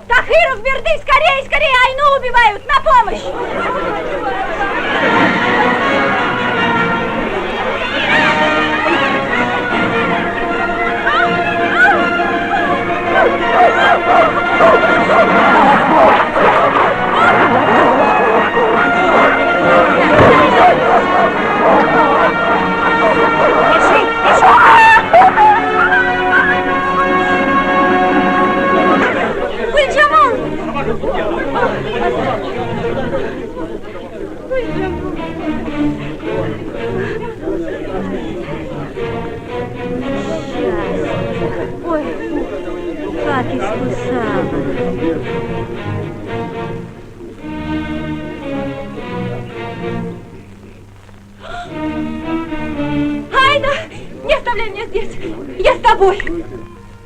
Тахиров, Берды, скорее, скорее! Айну убивают! На помощь! Ой, как искусала. Айда, не оставляй меня здесь. Я с тобой.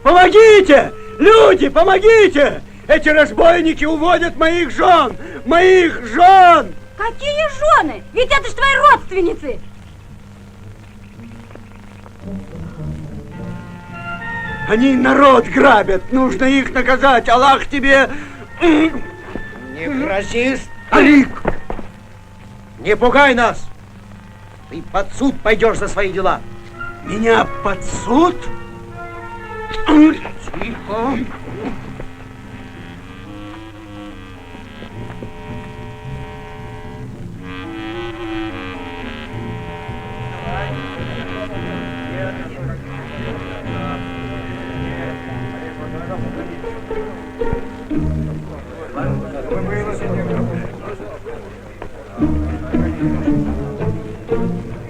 Помогите! Люди, помогите! Эти разбойники уводят моих жен! Моих жен! Какие жены? Ведь это ж твои родственницы. Они народ грабят, нужно их наказать. Аллах тебе... Не грози, Алик! не пугай нас! Ты под суд пойдешь за свои дела. Меня под суд? Тихо.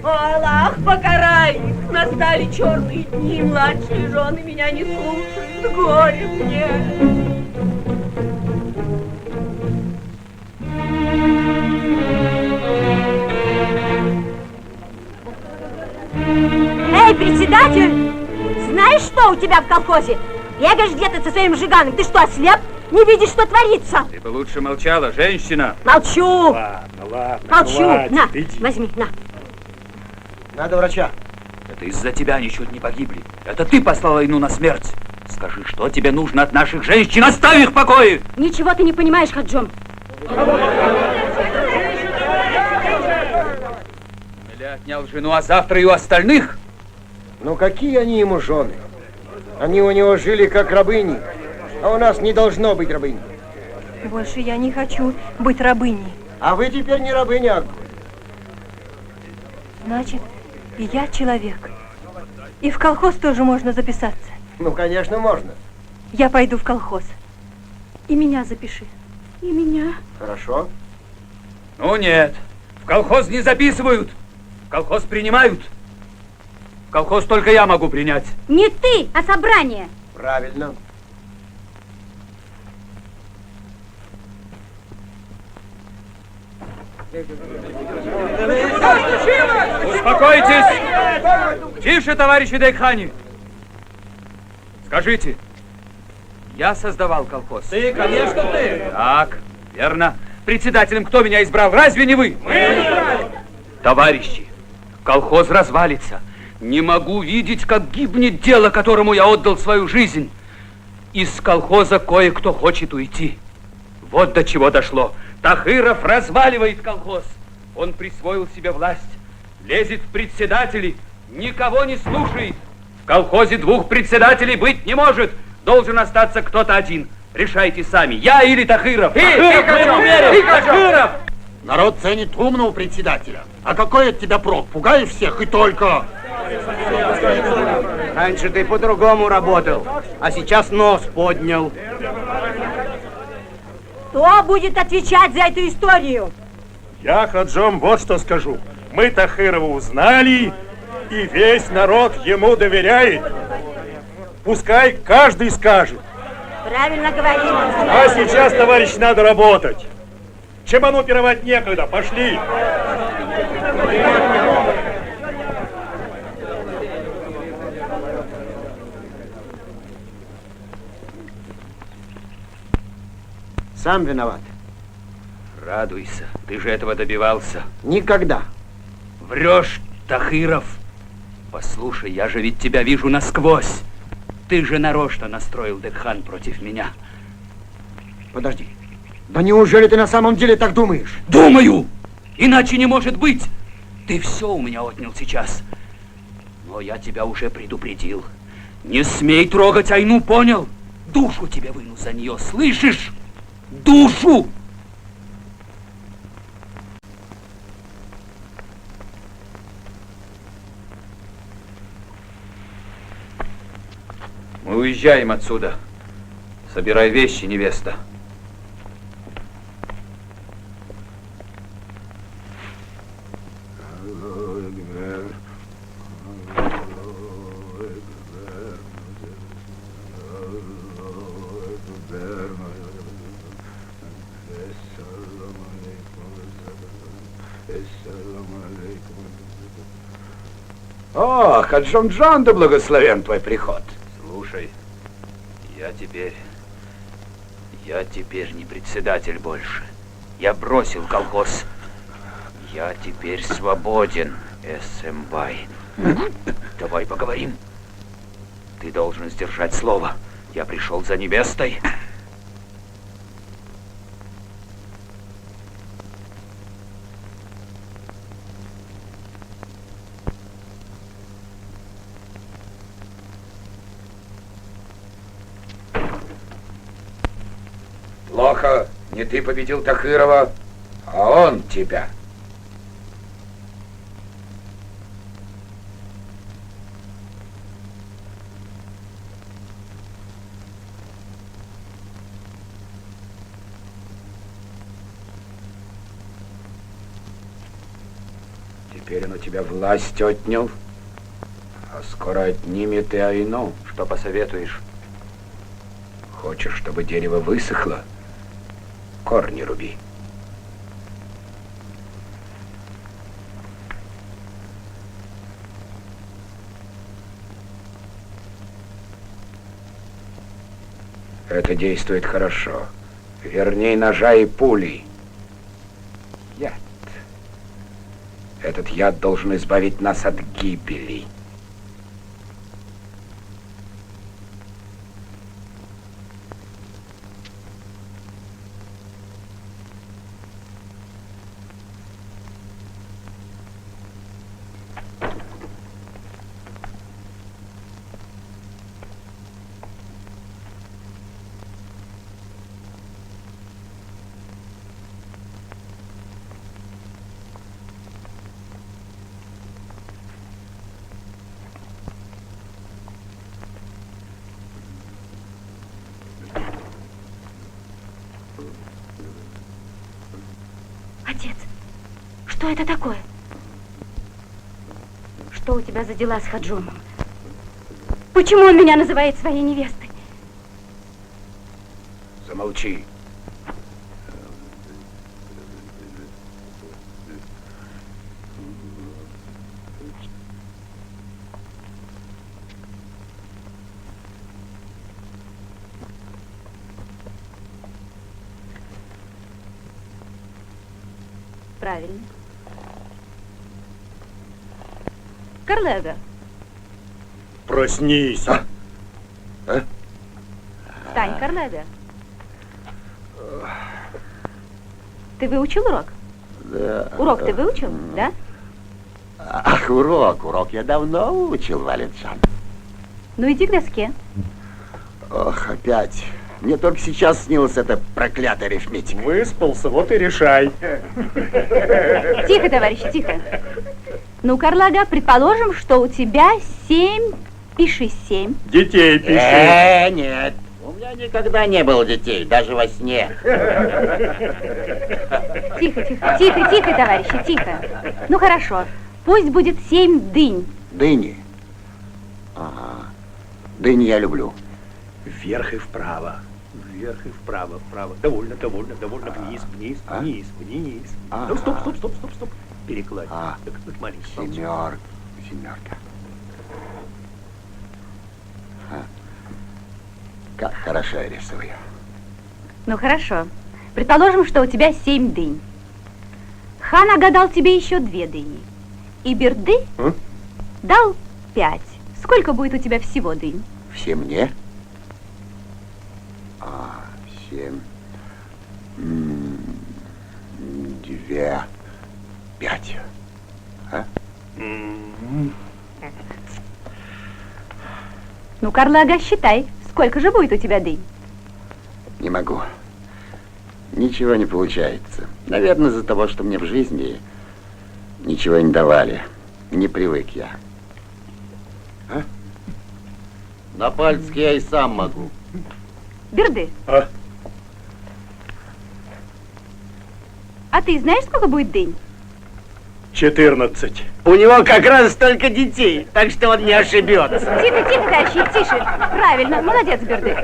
Аллах, покарай их! Настали черные дни, младшие жены меня не слушают. Горе мне! Эй, председатель! Знаешь, что у тебя в колхозе? Бегаешь где-то со своим жиганом. Ты что, ослеп? Не видишь, что творится? Ты бы лучше молчала, женщина. Молчу! Ладно, ладно, Молчу! хватит, На, иди. возьми, на. Надо врача. Это из-за тебя они чуть не погибли. Это ты послала Айну на смерть. Скажи, что тебе нужно от наших женщин? Оставь их в покое! Ничего ты не понимаешь, Хаджон. Или отнял жену, а завтра и у остальных? Ну какие они ему жены? Они у него жили как рабыни, а у нас не должно быть рабынь. Больше я не хочу быть рабыней. А вы теперь не рабыня, Агуль. Значит, и я человек. И в колхоз тоже можно записаться. Ну, конечно, можно. Я пойду в колхоз. И меня запиши. И меня. Хорошо. Ну нет, в колхоз не записывают. В колхоз принимают. В колхоз только я могу принять. Не ты, а собрание. Правильно. Успокойтесь! Тише, товарищи Дейхани! Скажите, я создавал колхоз? Ты, конечно, ты. Так, верно. Председателем кто меня избрал? Разве не вы? Мы избрали. Товарищи, колхоз развалится. Не могу видеть, как гибнет дело, которому я отдал свою жизнь. Из колхоза кое-кто хочет уйти. Вот до чего дошло. Тахыров разваливает колхоз. Он присвоил себе власть, лезет в председатели, никого не слушает. В колхозе двух председателей быть не может. Должен остаться кто-то один. Решайте сами, я или Тахыров. Тахыров! Народ ценит умного председателя. А какой от тебя прок? Пугаешь всех и только. Раньше ты по-другому работал, а сейчас нос поднял. Кто будет отвечать за эту историю? Я, Хаджом, вот что скажу. Мы Тахырова узнали, и весь народ ему доверяет. Пускай каждый скажет. Правильно говорит. А сейчас, товарищ, надо работать. Чебану пировать некогда. Пошли. Сам виноват. Радуйся, ты же этого добивался. Никогда. Врешь, Тахыров. Послушай, я же ведь тебя вижу насквозь. Ты же нарочно настроил Декхан против меня. Подожди. Да неужели ты на самом деле так думаешь? Думаю! Иначе не может быть. Ты все у меня отнял сейчас. Но я тебя уже предупредил. Не смей трогать Айну, понял? Душу тебе выну за нее, слышишь? Душу! Мы уезжаем отсюда. Собирай вещи, невеста. О, Хаджом-Джан, да благословен твой приход. Слушай, я теперь не председатель больше. Я бросил колхоз. Я теперь свободен, Эсэмбай. Давай поговорим. Ты должен сдержать слово. Я пришел за невестой. Плохо, не ты победил Тахырова, а он тебя. Теперь он у тебя власть отнял, а скоро отнимет и Айну. Что посоветуешь? Хочешь, чтобы дерево высохло? Корни руби. Это действует хорошо. Верней ножа и пули. Яд. Этот яд должен избавить нас от гибели. Отец, что это такое? Что у тебя за дела с Хаджомом? Почему он меня называет своей невестой? Замолчи. Правильно. Карлега, Проснись. встань, Карлега. Ты выучил урок? Да. Урок ты выучил, да? Ах, урок я давно выучил, Валентжан. Ну иди к доске. Ох, опять. Мне только сейчас снилась эта проклятая арифметика. Выспался, вот и решай. Тихо, товарищ, тихо. Ну, Карлага, предположим, что у тебя 7, пиши 7. Детей пиши. Нет. У меня никогда не было детей, даже во сне. Тихо, тихо, тихо, тихо, товарищи, тихо. Ну, хорошо. Пусть будет 7 дынь. Дыни? Ага. Дыни я люблю. Вверх и вправо. Вверх и вправо, вправо. Довольно, довольно, довольно. Вниз, вниз, вниз, вниз. Ну, стоп. Перекладь. Так, маленький. Семерка. Как хорошо я рисую. Ну, хорошо. Предположим, что у тебя 7 дынь. Хан огадал тебе еще 2 дыни. И Берды дал 5. Сколько будет у тебя всего дынь? Все мне? 7. 2. 5. Ну, Карлага, считай. Сколько же будет у тебя дынь? Не могу. Ничего не получается. Наверное, из-за того, что мне в жизни ничего не давали. Не привык я. На пальцке я и сам могу. Берды. А ты знаешь, сколько будет дынь? 14. У него как раз столько детей, так что он не ошибется. Тихо, тихо, товарищи, тише. Правильно, молодец, Берды.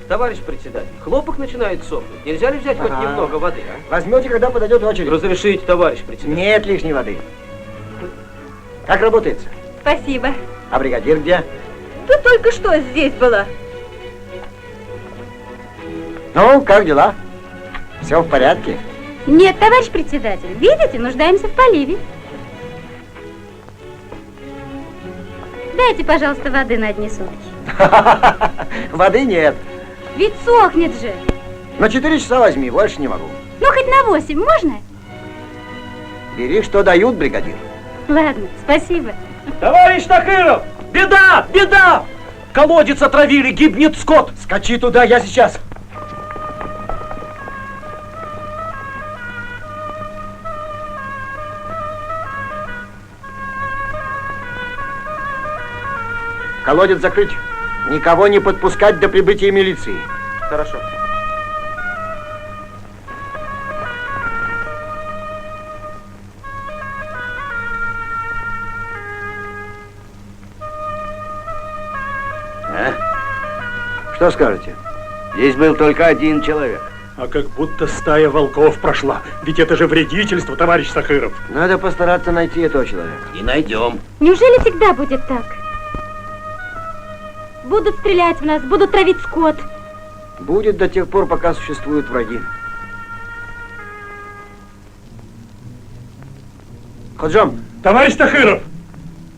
Товарищ председатель, хлопок начинает сохнуть. Нельзя ли взять хоть немного воды, а? Возьмете, когда подойдет очередь. Разрешите, товарищ председатель. Нет лишней воды. Как работается? Спасибо. А бригадир где? Ты только что здесь была. Ну, как дела? Все в порядке? Нет, товарищ председатель, видите, нуждаемся в поливе. Дайте, пожалуйста, воды на одни сутки. Воды нет. Ведь сохнет же. На 4 часа возьми, больше не могу. Ну, хоть на 8 можно? Бери, что дают, бригадир. Ладно, спасибо. Товарищ Тахиров! Беда! Беда! Колодец отравили, гибнет скот. Скачи туда, я сейчас. Колодец закрыть. Никого не подпускать до прибытия милиции. Хорошо. Что скажете? Здесь был только один человек. А как будто стая волков прошла. Ведь это же вредительство, товарищ Тахиров. Надо постараться найти этого человека. И найдем. Неужели всегда будет так? Будут стрелять в нас, будут травить скот. Будет до тех пор, пока существуют враги. Ходжом. Товарищ Тахиров!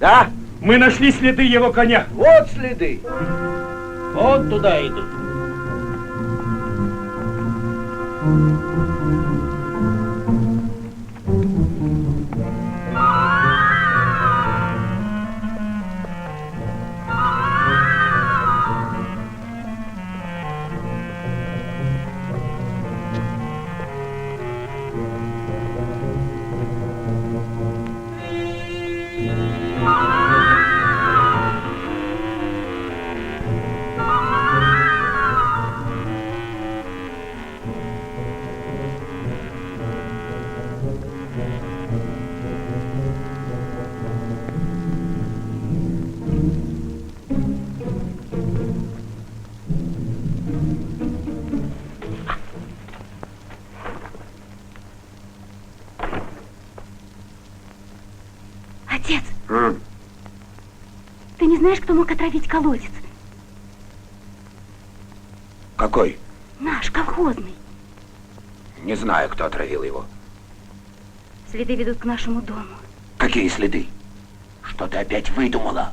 Да? Мы нашли следы его коня. Вот следы. Вот туда идут. Отец, ты не знаешь, кто мог отравить колодец? Какой? Наш, колхозный. Не знаю, кто отравил его. Следы ведут к нашему дому. Какие следы? Что ты опять выдумала?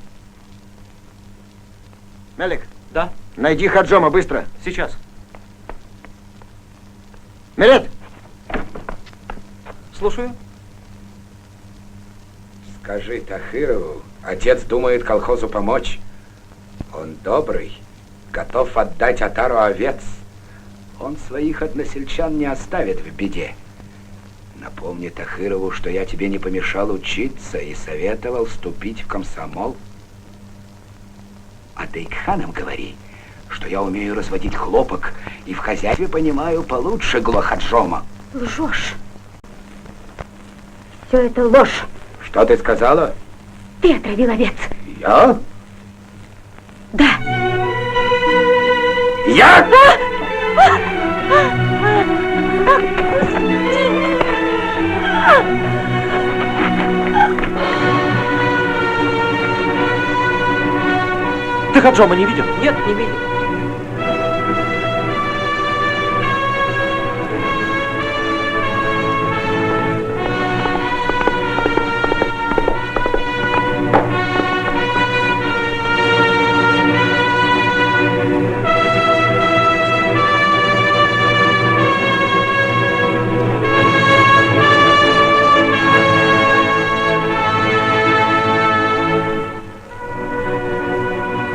Мелик. Да? Найди Хаджома, быстро. Сейчас. Мелет! Слушаю. Скажи Тахирову, отец думает колхозу помочь. Он добрый, готов отдать отару овец. Он своих односельчан не оставит в беде. Напомни Тахирову, что я тебе не помешал учиться и советовал вступить в комсомол. А Дейкханам говори, что я умею разводить хлопок и в хозяйстве понимаю получше Гулахаджома. Лжешь. Все это ложь. Что ты сказала? Ты отравил овец. Я? Да. Я? Ты Хаджома не видел? Нет, не видел.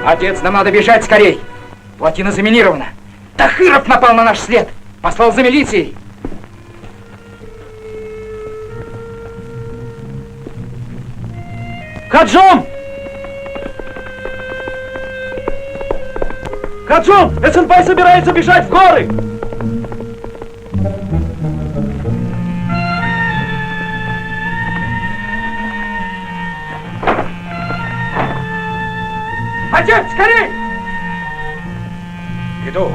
Отец, нам надо бежать скорей. Плотина заминирована. Тахиров напал на наш след. Послал за милицией. Хаджом! Хаджом! Эсенпай собирается бежать в горы! Отец, скорей! Иду.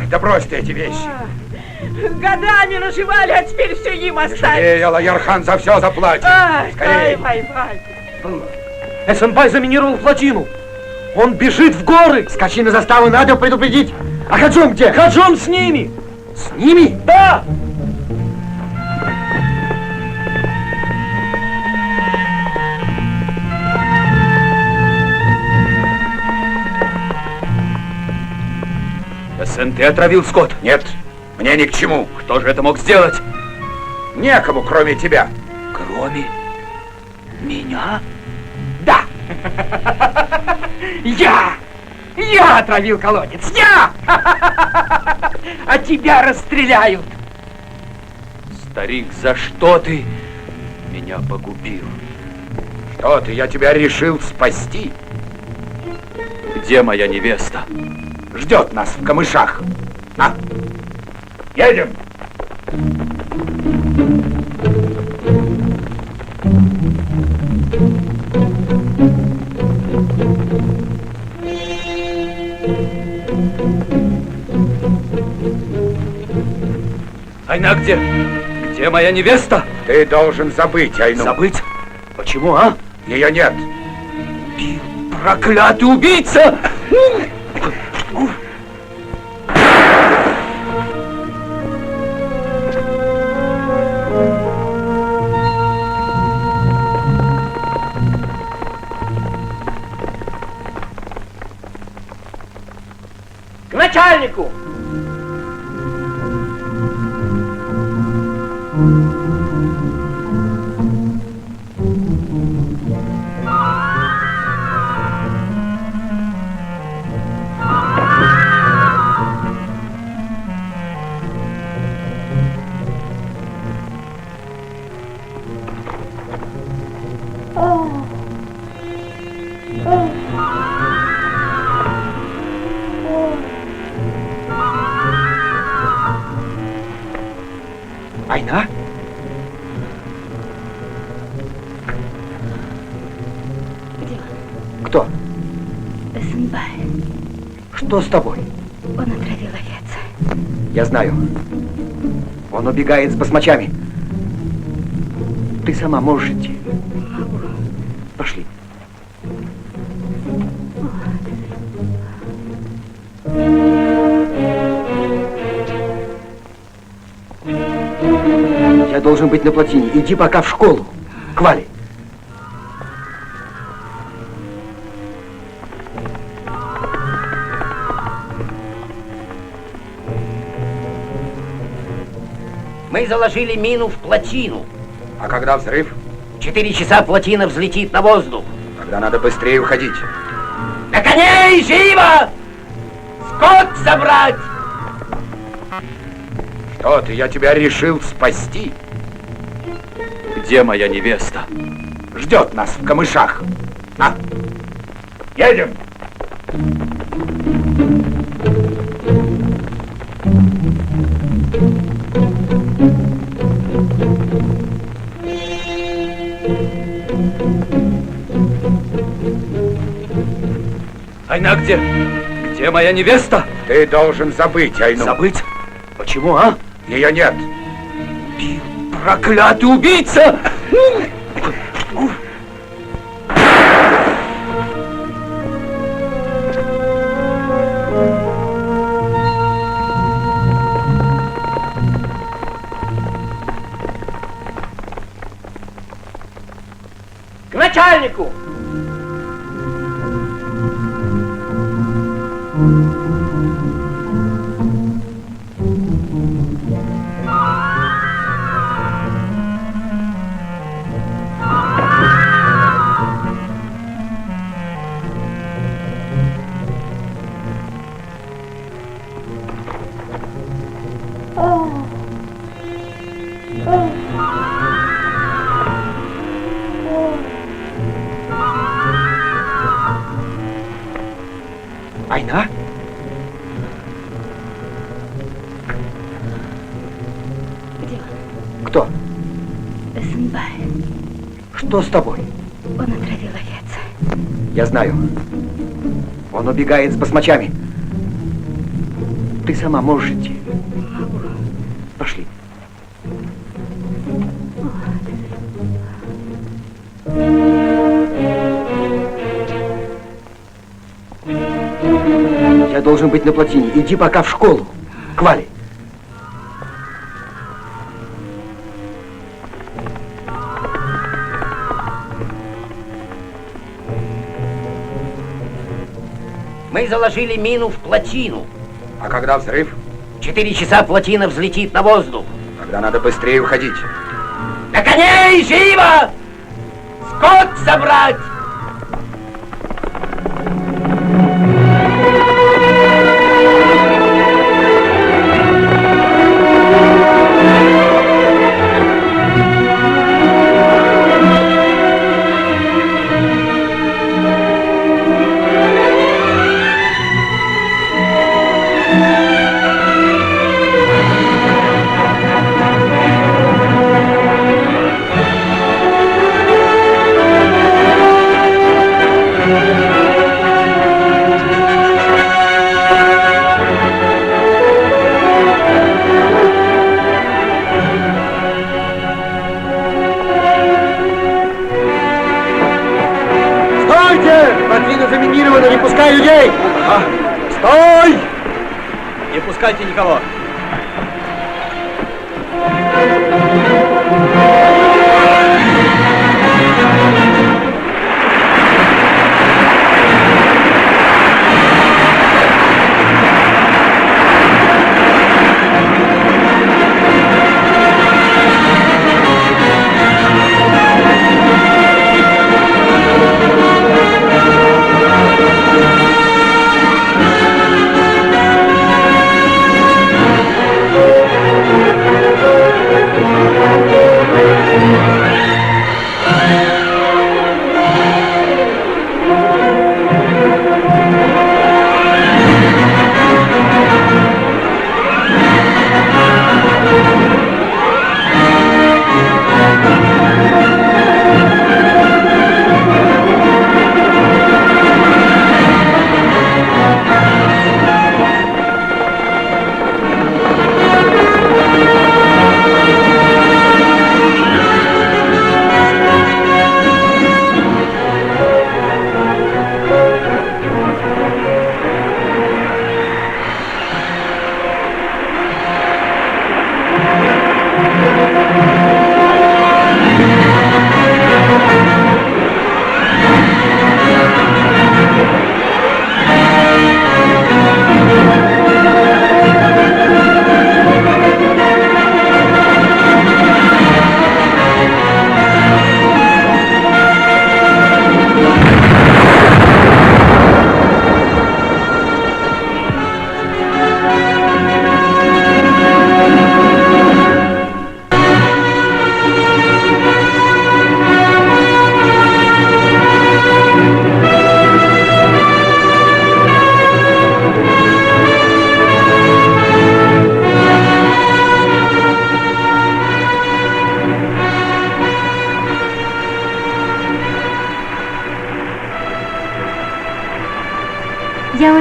Да брось ты эти вещи. Годами наживали, а теперь все им Не оставить. жалей, Аллаярхан за все заплатит. Скорей. Эсенпай заминировал плотину. Он бежит в горы. Скачи на заставу, надо предупредить. А Хаджом где? Хаджом с ними. С ними? Да! Ты отравил скот? Нет, мне ни к чему. Кто же это мог сделать? Некому, кроме тебя. Кроме меня? Да! Я отравил колодец! Я! А тебя расстреляют! Старик, за что ты меня погубил? Что ты, я тебя решил спасти. Где моя невеста? Ждет нас в камышах. Едем! Айна где? Где моя невеста? Ты должен забыть Айну. Забыть? Почему, а? Ее нет. Проклятый убийца! К начальнику! Айна? Где он? Кто? Эсенпай. Что с тобой? Он отравил овец. Я знаю. Он убегает с басмачами. Ты сама можешь идти? Могу. Пошли. Я должен быть на плотине. Иди пока в школу. К Вале. Мы заложили мину в плотину. А когда взрыв? 4 часа плотина взлетит на воздух. Тогда надо быстрее уходить. На коней! Живо! Скот собрать! Что ты, я тебя решил спасти? Где моя невеста? Ждет нас в камышах. А, едем! Айна где? Где моя невеста? Ты должен забыть Айну. Забыть? Почему, а? Ее нет. Проклятый убийца! К начальнику! Айна? Где он? Кто? Эсенбай. Что с тобой? Он отравил овец. Я знаю. Он убегает с басмачами. Ты сама можешь идти? Могу. Пошли. Я должен быть на плотине. Иди пока в школу. К Вале. Мы заложили мину в плотину. А когда взрыв? 4 часа плотина взлетит на воздух. Тогда надо быстрее уходить. На коней! Живо! Скот собрать! Плотина заминирована, не пускай людей! Стой! Не пускайте никого.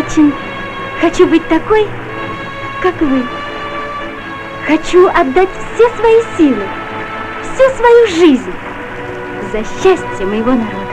очень хочу быть такой, как вы. Хочу отдать все свои силы, всю свою жизнь за счастье моего народа.